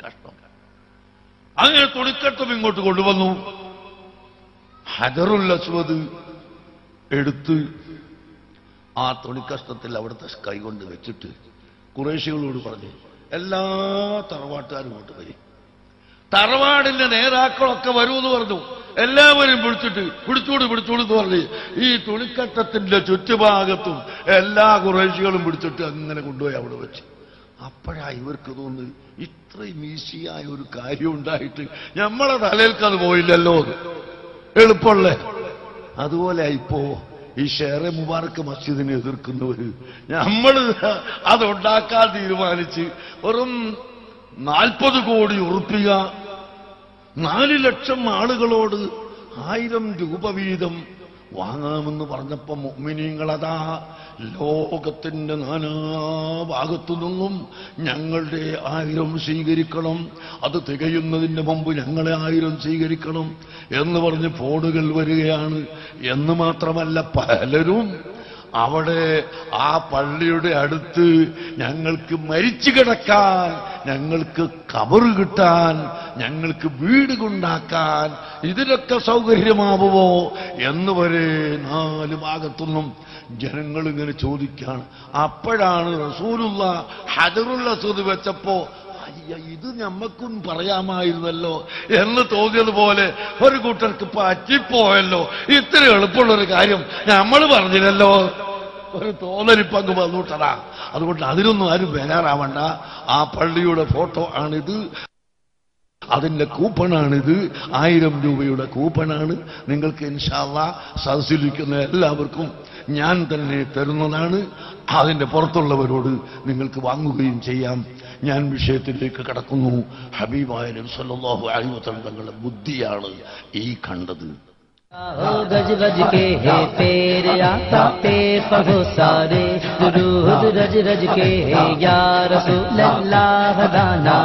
കഷ്ടം. അങ്ങനെ തുണിക്കട്ടം ഇങ്ങോട്ട് കൊണ്ടുവന്നു. ഹജറുൽ അസ്വദ് എടുത്ത് ആ തുണിക്കഷ്ടത്തിൽ അവിടുത്തെ കൈകൊണ്ട് വെച്ചിട്ട് ഖുറൈശികളോട് പറഞ്ഞു, എല്ലാ തറവാട്ടുകാരും ഇങ്ങോട്ട് വരും, തറവാടിന്റെ നേതാക്കളൊക്കെ വരൂന്ന് പറഞ്ഞു. എല്ലാവരും പിടിച്ചോട് എന്ന് പറഞ്ഞ് ഈ തുണിക്കട്ടത്തിന്റെ ചുറ്റുഭാഗത്തും എല്ലാ ഖുറൈശികളും പിടിച്ചിട്ട് അങ്ങനെ കൊണ്ടുപോയി അവിടെ വെച്ച്. അപ്പോഴാ ഇവർക്ക് തോന്നുന്നു, ഇത്രയും ഈസിയായ ഒരു കാര്യം ഉണ്ടായിട്ട് നമ്മളെ തലയിൽക്കത് പോയില്ലല്ലോ, എളുപ്പമുള്ളേ. അതുപോലെ ഇപ്പോ ഈ ഷേറെ മുബാറക്ക് മസ്ജിദിനെ എതിർക്കുന്നവര് നമ്മൾ അതുണ്ടാക്കാൻ തീരുമാനിച്ച് വെറും 40 കോടി ഉറുപ്പിക 4 ലക്ഷം ആളുകളോട് 1000 രൂപ വീതം വാങ്ങാമെന്ന് പറഞ്ഞപ്പോ മുഅ്മിനീങ്ങളതാ ലോകത്തിന്റെ നാനാഭാഗത്തു നിന്നും ഞങ്ങളുടെ 1000 സ്വീകരിക്കണം, അത് തികയുന്നതിന് മുമ്പ് ഞങ്ങളെ 1000 സ്വീകരിക്കണം എന്ന് പറഞ്ഞ് ഫോണുകൾ വരികയാണ്. എന്ന് മാത്രമല്ല, പലരും അവിടെ ആ പള്ളിയുടെ അടുത്ത് ഞങ്ങൾക്ക് മരിച്ചു കിടക്കാൻ, ഞങ്ങൾക്ക് കബറ് കിട്ടാൻ, ഞങ്ങൾക്ക് വീട് കൊണ്ടാക്കാൻ ഇതിനൊക്കെ സൗകര്യമാവുമോ എന്ന് വരെ 4 ഭാഗത്തുനിന്നും ജനങ്ങൾ ഇങ്ങനെ ചോദിക്കാണ്. അപ്പോഴാണ് റസൂലുള്ള ഹജറുൽ അസ്വദ് വെച്ചപ്പോ ഇത് ഞമ്മക്കും പറയാമായിരുന്നല്ലോ എന്ന് തോന്നിയതുപോലെ ഒരു കൂട്ടർക്ക് പറ്റിപ്പോയല്ലോ, ഇത്ര എളുപ്പമുള്ളൊരു കാര്യം നമ്മൾ പറഞ്ഞില്ലല്ലോ, ഒരു തോന്നലിപ്പങ്ങ് വന്നൂട്ടടാ. അതുകൊണ്ട് അതിനൊന്നും ആരും ബേജാറാവണ്ട. ആ പള്ളിയുടെ ഫോട്ടോ ആണിത്, അതിന്റെ കൂപ്പണാണിത്, 1000 രൂപയുടെ കൂപ്പണാണ്. നിങ്ങൾക്ക് ഇൻഷാ അല്ലാഹ് സദസ്സിലിരിക്കുന്ന എല്ലാവർക്കും ഞാൻ തന്നെ തരുന്നതാണ്. അതിന്റെ പുറത്തുള്ളവരോട് നിങ്ങൾക്ക് വാങ്ങുകയും ചെയ്യാം. ഞാൻ വിഷയത്തിലേക്ക് കടക്കുന്നു. ഹബീബായ നബി സല്ലല്ലാഹു അലൈഹി വസല്ലം തങ്ങളുടെ ബുദ്ധിയാണ് ഈ കണ്ടത്. गज गज के है तेरे आका पे पढ़ो सारे दुरूद रज रज के है या रसूल अल्लाह दाना।